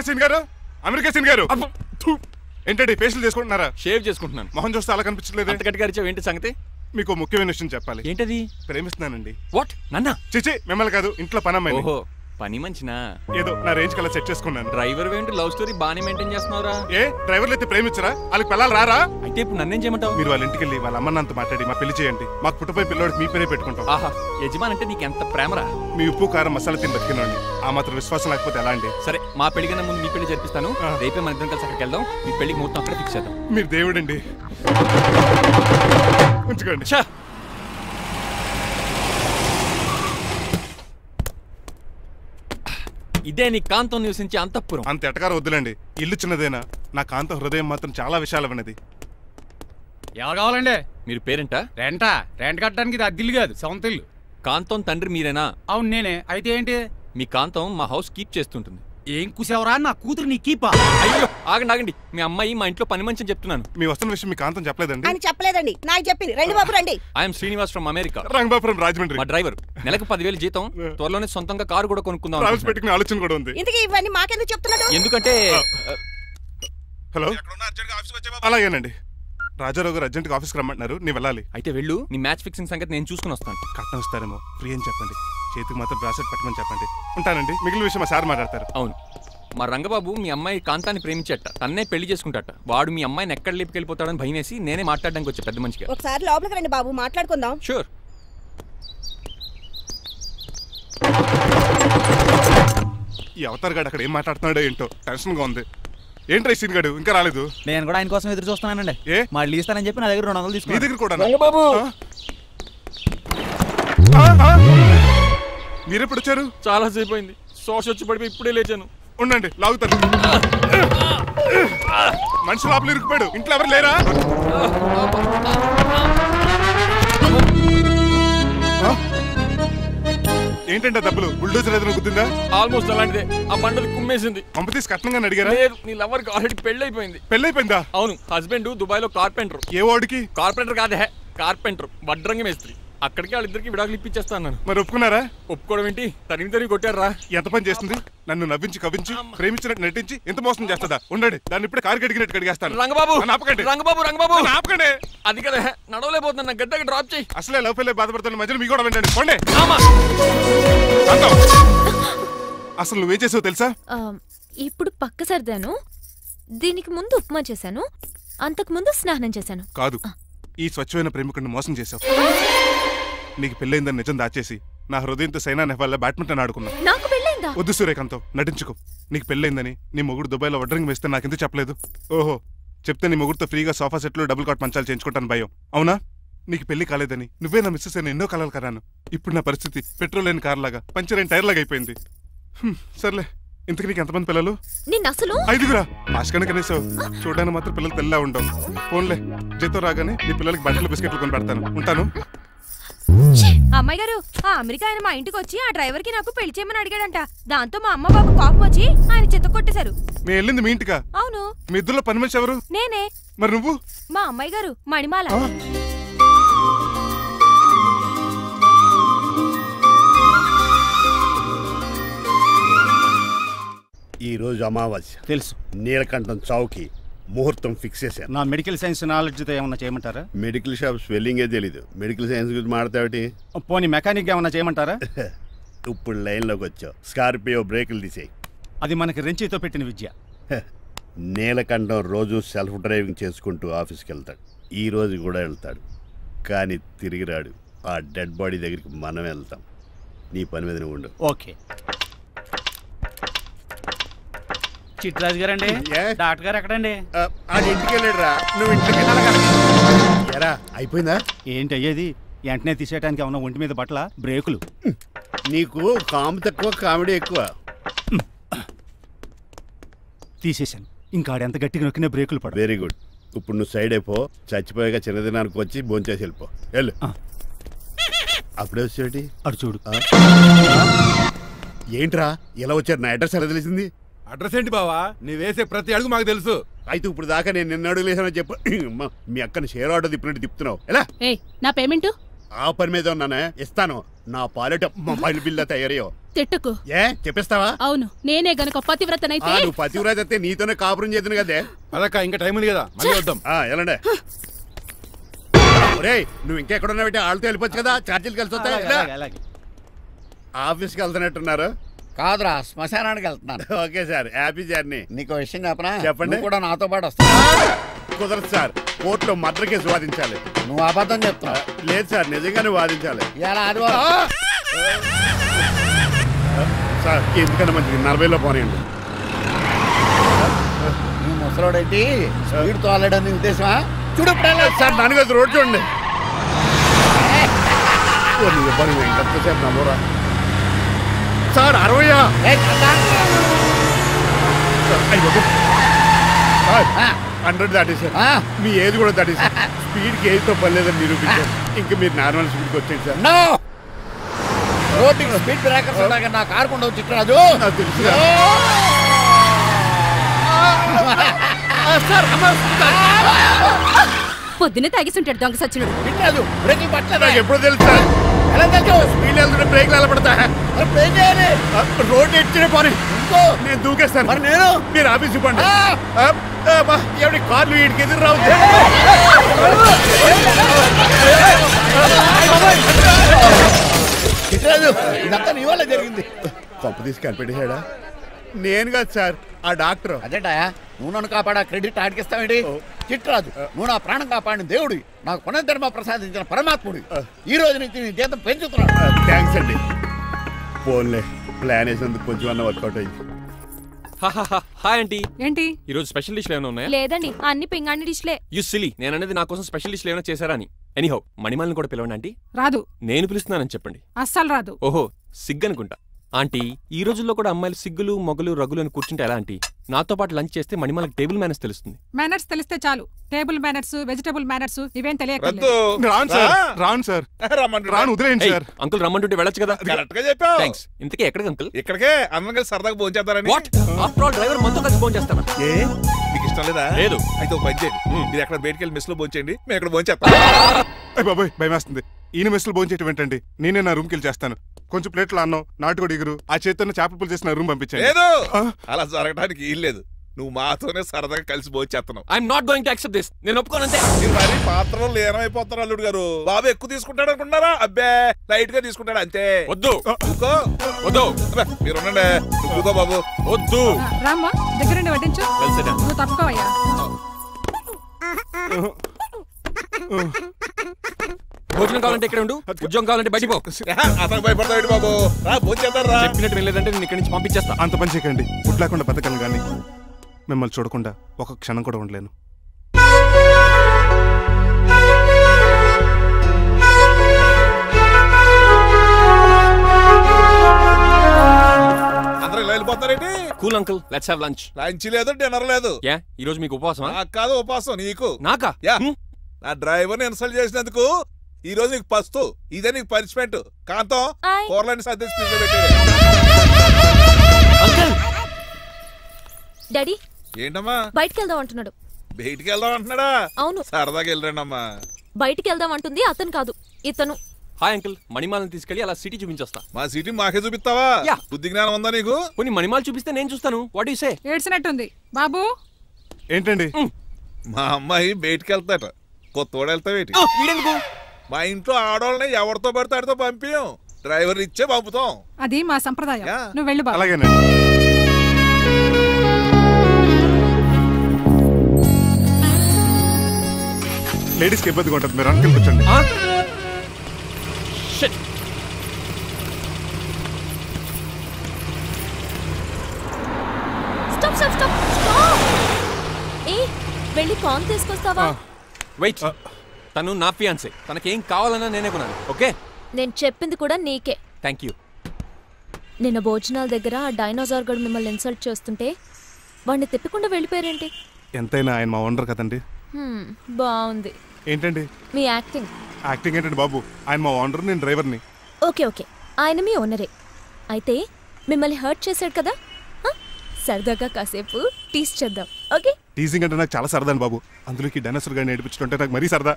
Scene గారు, America scene గారు, ఏంటండి ఫేషియల్ చేసుకుంటున్నారా? షేవ్ చేసుకుంటున్నాను. మొహం చూస్తే అలా కనిపించలేదు. అంత గట్టిగా అరిచావు, ఏంటి సంగతి? మీకు ముఖ్యమైన విషయం చెప్పాలి. ఏంటది? ప్రేమిస్తున్నానండి. వాట్? నన్నా? చిచి, మిమ్మల్ని కాదు, ఇంట్లో పనమ్మాయి. ఓహో, పని మంచినా? ఏదో నా రేంజ్ కల్లా సెట్ చేసుకున్నాను. డ్రైవర్ ఏంటి లవ్ స్టోరీ బాగానే మెయింటైన్ చేస్తున్నావురా? ఏ డ్రైవర్లు అయితే ప్రేమించరా? వాళ్ళకి పిల్లలు రారా? అయితే ఇప్పుడు నన్నేం చేయమంటావు? మీరు వాళ్ళ ఇంటికి వెళ్ళి వాళ్ళ అమ్మన్నంత మాట్లాడి మా పెళ్లి చేయండి. మాకు పుట్టపోయి పిల్లోడికి మీ పేరే పెట్టుకుంటాం. ఆహా, యజమాన్ అంటే నీకు ఎంత ప్రేమరా? మీ ఉప్పు కారం మసాలా తిని బతికినండి. ఆ మాత్రం విశ్వాసం లేకపోతే ఎలా అండి? సరే, మా పెళ్లి కన్నా ముందు మీ పెళ్లి జరిపిస్తాను. రేపే మన ఇద్దరం కలిసి అక్కడికి వెళ్దాం. మీ పెళ్లికి మొత్తం అక్కడ ఫిక్స్ చేద్దాం. మీరు దేవుడండి. ఉంచుకోండి. ఇదే నీ కాంతం నివసించే అంతఃపురం. అంత ఎటకారం వద్దులండి. ఇల్లు చిన్నదేనా, నా కాంత హృదయం మాత్రం చాలా విశాలమైనది. ఎవరు కావాలండి? మీరు పేరెంటా? రెంటా? రెంట్ కట్టడానికి ఇది అద్దిల్లు కాదు, సొంత ఇల్లు. కాంతం తండ్రి మీరేనా? అవును నేనే. అయితే ఏంటి? మీ కాంతం మా హౌస్ కీప్ చేస్తుంటుంది. ఏం కూసేవరా? నా కూతురు నీ కీపా? అయ్యో, ఆగండి ఆగండి. మీ అమ్మాయి మా ఇంట్లో పని మంచి చెప్తున్నాను. మీ వస్తున్న విషయం మీ కాంతం చెప్పలేదండి? అని చెప్పలేదండి, నాకు చెప్పింది. రండి బాబు రండి. I'm Srinivas from America. Rangababu from Rajahmundry. మా డ్రైవర్. నెలకు 10,000 జీతం. త్వరలోనే సొంతంగా కారు కూడా కొనుక్కుందాం. పెట్టుకునే ఆలోచన కూడా ఉంది. ఇంతకీ ఇవన్నీ మాకెందుకు చెప్తున్నాడు? ఎందుకంటే హలో, అలాగేనండి. రాజారావు గారు అర్జెంట్ గా ఆఫీస్కి రమ్మంటున్నారు, నీ వెళ్ళాలి. అయితే వెళ్ళు. నీ మ్యాచ్ ఫిక్సింగ్ సంగతి నేను చూసుకుని వస్తాను. కట్నం ఇస్తారేమో, ఫ్రీ అని చెప్పండి. చేతికి మాత్రం బ్రాసెట్ పెట్టమని చెప్పండి. ఉంటానండి. మిగిలిన విషయం మా సార్ మాట్లాడతారు. అవును, మా రంగబాబు మీ అమ్మాయి కాంతాన్ని ప్రేమించట. తన్నే పెళ్లి చేసుకుంటాట. వాడు మీ అమ్మాయిని ఎక్కడ లేపుకెళ్ళిపోతాడని భయం వేసి నేనే మాట్లాడడానికి వచ్చా పెద్ద మనిషిగా. ఒకసారి లోపలికి రండి బాబు, మాట్లాడుకుందాం. షూర్. ఈ అవతార్ గాడు అక్కడ ఏం మాట్లాడుతున్నాడో ఏంటో టెన్షన్ గా ఉంది. ఏంట్రా సీన్ గాడు ఇంకా రాలేదు? నేను కూడా ఆయన కోసం ఎదురు చూస్తున్నానండి. ఏ మళ్ళీ ఇస్తానని చెప్పి నా దగ్గర 200 తీసుకుని. మీ దగ్గర కూడా? రంగబాబు మీరెప్పుడు వచ్చారు? చాలా సేపు అయింది. శోష వచ్చి పడిపోయి ఇప్పుడే లేచాను. ఉండండి, లాగుతాను. మనిషి లోపల ఇరుక్కుపోయాడు. ఇంట్లో ఎవరు లేరా? ఏంటంటే డబ్బులు బుల్డోజర్ ఏదైనా గుద్దిందా? ఆల్మోస్ట్ అలాంటిదే. ఆ బండలు కుమ్మేసింది. పంపతీసి కట్నంగా అడిగారా? లేదు, నీ లవర్కి ఆల్రెడీ పెళ్ళైపోయింది. పెళ్ళైపోయిందా? అవును, హస్బెండ్ దుబాయ్ లో కార్పెంటర్. ఏ వాడికి? కార్పెంటర్ కాదే, కార్పెంటర్. వడ్రంగి మేస్త్రి. అక్కడికి వాళ్ళిద్దరికి విడాకులు ఇప్పించేస్తాను. మరి ఒప్పుకున్నారా? ఒప్పుకోవడం ఏంటి? తరిగి కొట్టారా? ఎంత పని చేస్తుంది? నన్ను నవ్వించి కవించి ప్రేమించినట్టు నటించి ఎంత మోసం చేస్తుందా? ఉండండి, దాన్ని ఇప్పుడే కారు కడిగినట్టు కడిగేస్తాను. రంగబాబు ఆపకండి. రంగబాబు ఆపకండి. అది కదా, నడవలేకపోతున్నా. నా గడ్డకి డ్రాప్ చేయి. అసలే లవ్ ఫెయిల్ బాధపడుతున్న మధ్యలో మీ కూడా వెంటండి. పోండి. అసలు నువ్వేం చేసావు తెలుసా? ఇప్పుడు పక్క సర్దాను. దీనికి ముందు ఉప్మా చేశాను. అంతకు ముందు స్నానం చేశాను. కాదు, ఈ స్వచ్ఛమైన ప్రేమికుడిని మోసం చేశావు. నీకు పెళ్ళైందని నిజం దాచేసి నా హృదయంతో సైనా నెహ్వాల్ బ్యాడ్మింటన్ ఆడుకున్నా. నాకు పెళ్ళైందా? వద్దు సూర్యకాంతం, నటించుకో. నీకు పెళ్ళైందని నీ మొగుడు దుబాయ్లో వడ్రంగి వేస్తే నాకెందుకు చెప్పలేదు? ఓహో, చెప్తే నీ మొగుడుతో ఫ్రీగా సోఫా సెట్లు డబుల్ కాట్ మంచాలు చేయించుకుంటాను భయం. అవునా? నీకు పెళ్లి కాలేదని నువ్వే నా మిస్సెస్ అని ఎన్నో కలలు కరాను. ఇప్పుడు నా పరిస్థితి పెట్రోల్ లేని కార్ లాగా, పంచర్ అయిన టైర్ లాగా అయిపోయింది. సర్లే, ఇంతకు నీకు ఎంతమంది పిల్లలు? నేను అసలు 5గురా. ఆశకనే కనీసం చూడడానికి మాత్రం పిల్లలు తెల్లా ఉండవు. ఫోన్లే, జీతం రాగానే నీ పిల్లలకి బట్టలు బిస్కెట్లు కొని పెడతాను. ఉంటాను. అమ్మాయి గారు, ఆ అమెరికా ఆయన మా ఇంటికి వచ్చి ఆ డ్రైవర్ కి నాకు పెళ్లి చేయమని అడిగాడంట. దాంతో మా అమ్మ బాబు కోపం వచ్చి ఆయన చెత్త కొట్టేశారు. మేము వెళ్ళింది మీ ఇంటికా? అవును. మీ ఇద్దరులో పని మనిషి ఎవరు? నేనే. మరి నువ్వు? మా అమ్మాయి గారు మణిమాల. ఈ రోజు అమావాస్య తెలుసు. నీలకంఠం చౌకి ముహూర్తం ఫిక్స్ చేశారు. నా మెడికల్ సైన్స్ నాలెడ్జ్తో ఏమన్నా చేయమంటారా? మెడికల్ షాప్ స్పెల్లింగే తెలీదు, మెడికల్ సైన్స్ గురించి మాట్లాడతావిటి? పోనీ మెకానిక్ ఏమన్నా చేయమంటారా? ఇప్పుడు లైన్లోకి వచ్చావు. స్కార్పియో బ్రేకులు తీసేయి. అది మనకి రెంచితో పెట్టిన విద్య. నీలకంఠం రోజు సెల్ఫ్ డ్రైవింగ్ చేసుకుంటూ ఆఫీస్కి వెళ్తాడు. ఈ రోజు కూడా వెళ్తాడు, కానీ తిరిగి రాడు. ఆ డెడ్ బాడీ దగ్గరికి మనం వెళ్తాం. నీ పని మీద నువ్వు ఉండు. ఓకే. చిట్రాజు గారండి, డాక్టర్ గారు ఎక్కడండి? ఇంటికి వెళ్ళాడు రా. నువ్వు ఇంటికి ఎరా అయిపోయిందా? ఏంటి అయ్యేది? వెంటనే తీసేయడానికి ఏమన్నా ఒంటి మీద బట్టల బ్రేకులు? నీకు కాము తక్కువ, కామెడీ ఎక్కువ. తీసేశాను. ఇంకా ఆడెంత గట్టిగా నొక్కినా బ్రేకులు పడ. Very good. ఇప్పుడు నువ్వు సైడ్ అయిపో. చచ్చిపోయాక చిన్నదినానికి వచ్చి భోంచేసి వెళ్ళిపో. వెళ్ళు. అప్పుడే వచ్చేటి అటు చూడు. ఏంట్రా ఇలా వచ్చారు? నా అడ్రస్ ఎలా తెలిసింది? అడ్రస్ ఏంటి బావా? నీ వేసే ప్రతి అడుగు మాకు తెలుసు. అయితే ఇప్పుడు దాకా నేను నిన్న అడుగులేసానని చెప్పు. మీ అక్కని షేర్ ఆర్డర్ తిప్పినట్టు తిప్పుతున్నావు. ఎలా? నా పేమెంట్ ఆ పని మీద ఉన్నానే, ఇస్తాను. నా పాలెట మొబైల్ బిల్లా తయారయ్యో. తిట్టుకు. ఏ చెప్పిస్తావా? అవును, నేనే గనక పతివ్రతనైతే. నువ్వు పతివ్రత అయితే నీతోనే కాపురం చేద్దును కదే. అదక్క ఇంకా టైం ఉంది కదా, మళ్ళీ వద్దాం. ఎలాండే ఒరేయ్, నువ్వు ఇంకెక్కడున్నావు? వాళ్ళతో వెళ్ళిపోవచ్చు కదా, ఛార్జీలు కలిసి వస్తాయి. ఆఫీస్కి వెళ్తున్నట్టున్నారు? కాదురా, శ్మశానానికి వెళ్తున్నాను. Okay sir, happy journey. నీకు విషయం చెప్పనా? చెప్పండి. కూడా నాతో పాటు వస్తా. కుదరదు సార్, కోర్టులో మర్డర్ కేసు వాదించాలి. నువ్వు అబద్ధం చెప్తున్నావు. లేదు సార్, నిజంగానే వాదించాలి. ఇలా ఆదివారం సార్, ఎందుకన్నా మంచిది 40లో పోనీయండి. నువ్వు ముసలోడేంటి స్పీడ్ తోలడని ఉద్దేశమా? చూడు సార్, నాన్నగారు రోడ్ చూడండి. ఎంతసేపు నమ్మరా సార్? 60 100 దాటేశారు. మీ ఏది కూడా దాటేశారు. స్పీడ్కి ఏదితో పని లేదని నిరూపించారు. ఇంకా మీరు నార్మల్ స్పీడ్కి వచ్చేది సార్. రోడ్డుకి స్పీడ్ బ్రేకర్స్ ఉండగా నా కారు కొండ చిట్టరాజు. నాకు తెలుసు పొద్దున్నే తాగిస్తుంటాడు దొంగ సచ్చినుడు. చిట్టరాజు బ్రేకులు పట్టలేదు. నాకు ఎప్పుడు తెలుసు సార్. ఎలా తెలుసు? స్పీడ్ వెళ్తుంటే బ్రేక్లు ఎలా పడతా? రోడ్డు ఎట్టిన పని నేను దూకేస్తాను. మరి నేను? మీరు ఆఫీస్ ఇవ్వండి. ఎవరి కార్లు వీడికి ఎదురు రావు. చిట్టరాజు, ఇదంతా నీ వల్ల జరిగింది. పప్పు తీసి కనిపెట్టేశాడా? నేను కాదు సార్, ఆ డాక్టర్. అదేటా, నువ్వు నన్ను కాపాడా క్రెడిట్ ఆడికిస్తావేంటి? చిట్టరాజు, నువ్వు నా ప్రాణం కాపాడిన దేవుడి, నాకు పునర్ధర్మ ప్రసాదించిన పరమాత్ముడి. ఈ రోజు నుంచి నీ జీతం పెంచుతున్నాడు. థ్యాంక్స్ అండి. ఫోన్లే, ప్లాన్ వేసినందుకు కొంచెం అన్న వర్కౌట్ అయింది. Hi aunty. ఏంటి ఈ రోజు స్పెషల్ డిష్లు ఏమైనా ఉన్నాయా? లేదండి, అన్ని పింగాణి డిష్లే. యు సిలీ, నేను అనేది నా కోసం స్పెషల్ డిష్లు ఏమైనా చేశారా అని. ఎనీహౌ, మణిమాలని కూడా పిలవండి ఆంటీ. రాదు. నేను పిలుస్తున్నానని చెప్పండి. అస్సలు రాదు. ఓహో, సిగ్గనుకుంటా. ఆంటీ, ఈ రోజుల్లో కూడా అమ్మాయిలు సిగ్గులు మొగలు రగులు అని కూర్చుంటే ఎలా ఆంటీ? నాతో పాటు లంచ్ చేస్తే మణిమాలకి టేబుల్ మేనర్స్ తెలుస్తుంది. మేనర్స్ తెలిస్తే చాలు. టేబుల్ మేనర్స్, వెజిటబుల్ మేనర్స్ ఇవేం తెలియదు. అంకుల్ రమ్మంటుంటే వెళ్ళొచ్చు కదా. కరెక్ట్ గా చెప్పావు. థాంక్స్. ఇంతకీ ఎక్కడికి అంకుల్? ఇక్కడికే అందరం కలిసి సరదాగా భోజనం చేద్దారని. వాట్? ఆఫ్టర్ ఆల్ డ్రైవర్ మనతో కలిసి భోజనం చేస్తారా? మీకు ఇష్టం లేదా? లేదు. అయితే ఒక పని చేయండి, మీరు ఎక్కడ బయటికి వెళ్ళి మెస్ లో భోజనం చేయండి, మేము ఇక్కడ భోజనం చేస్తాం. బాబాయ్ భయమేస్తుంది. ఈయన మెస్సులు భోజనం చేయటం ఏంటండి? నేనే నా రూమ్కి వెళ్ళి చేస్తాను. కొంచెం ప్లేట్లో అన్నం, నాటుకోడి ఇగురు, ఆ చేతితో చేపల పులుసు చేసిన రూమ్ పంపించాను. లేదు, అలా జరగడానికి ఏం లేదు. నువ్వు మాతోనే సరదాగా కలిసి భోజనం చేస్తున్నావు. I'm not going to accept this. నేను ఒప్పుకోనంతే. మీరు మరి పాత్రలో లీనమైపోతారు అల్లుడు గారు. బాబు ఎక్కువ తీసుకుంటాడు అనుకున్నారా? అబ్బే, లైట్ గా తీసుకుంటాడు అంతే. వద్దు వద్దు, మీరు ఉండండి. కూకో బాబు. వద్దు. రామ్మా, దగ్గరుండి వడ్డించు. నువ్వు తప్పుకోవయ్యా. భోజనం కావాలంటే ఇక్కడ ఉండు, ఉద్యోగం కావాలంటే బయటికి పో. అతను భయపడతాడు బాబు. రా భోజనం చేద్దాం. చెప్పినట్టు వెళ్ళలేదంటే నేను ఇక్కడి నుంచి పంపించేస్తా. అంత పని చేయకండి. ఫుడ్ లేకుండా బతకలను కానీ మిమ్మల్ని చూడకుండా ఒక క్షణం కూడా ఉండలేను. అందరూ ఇలా వెళ్ళిపోతారేంటి? Cool uncle, let's have lunch. Lunch లేదు, డిన్నర్ లేదు. యా, ఈ రోజు మీకు ఉపవాసమా? నాకు కాదు ఉపవాసం, నీకు. నాకా? యా, నా డ్రైవర్ ని ఇన్సల్ట్ చేసినందుకు ఈ రోజు నీకు పస్తు. ఇదే నీకు పనిష్మెంట్. కాంతం, కూరలని సర్దేసి ఫ్రిడ్జ్ లో పెట్టేది. డాడీ ఏంటమ్మా బయటికి వెళ్దాం అంటున్నాడు. బయటికి వెళ్దాం అంటున్నాడా? అవును. సరదాగా వెళ్ళరండమ్మా. బయటికి వెళ్దాం అంటుంది అతను కాదు, ఇతను. హాయ్ అంకుల్, మణిమాలను తీసుకెళ్లి అలా సిటీ చూపించొస్తా. మా సిటీ మాకే చూపిస్తావా? బుద్ధి జ్ఞానం ఉందా నీకు? కొన్ని మణిమాలు చూపిస్తే నేను చూస్తాను. What you say? ఏడ్చినట్టుంది బాబు. ఏంటండి? మా అమ్మాయి బయటికి వెళ్తాట. కొత్తోడు వెళ్తావేటి? మా ఇంట్లో ఆడవాళ్ళని ఎవరితో పడితే ఆడితో పంపించాం. డ్రైవర్ ఇచ్చే పంపుతాం. అది మా సంప్రదాయం. నువ్వు వెళ్ళు బాబు. అలాగేనండి. లేడీస్కి ఇబ్బందిగా ఉంటుంది, మీరు అంకుల్ కూర్చోండి. Stop stop stop stop. ఏ వెళ్ళి కాన్ తీసుకొస్తావా? వెయిట్, తను నా ఫియాన్సే. తనకేం కావాలన్నా నేనే కొనాలి. ఓకే? నేను చెప్పింది కూడా నీకే. Thank you. నిన్న భోజనాల దగ్గర ఆ డైనోసార్ గడు మిమ్మల్ని ఇన్సల్ట్ చేస్తుంటే వాడిని తిప్పకుండా వెళ్ళిపోయారేంటి? ఎంతైనా ఆయన మా ఓనర్ కదండి. బాగుంది. ఏంటండి మీ యాక్టింగ్? యాక్టింగ్ ఏంటండి బాబు? ఆయన మా ఓనర్, నేను డ్రైవర్ని. ఓకే ఓకే, ఆయన మీ ఓనరే. అయితే మిమ్మల్ని హర్ట్ చేశాడు కదా, సరదాగా కాసేపు టీస్ చేద్దాం. ఓకే? టీజింగ్ అంటే నాకు చాలా సరదా బాబు. అందులోకి డైనోసార్ గారిని ఏడిపించుకుంటే నాకు మరీ సరదా.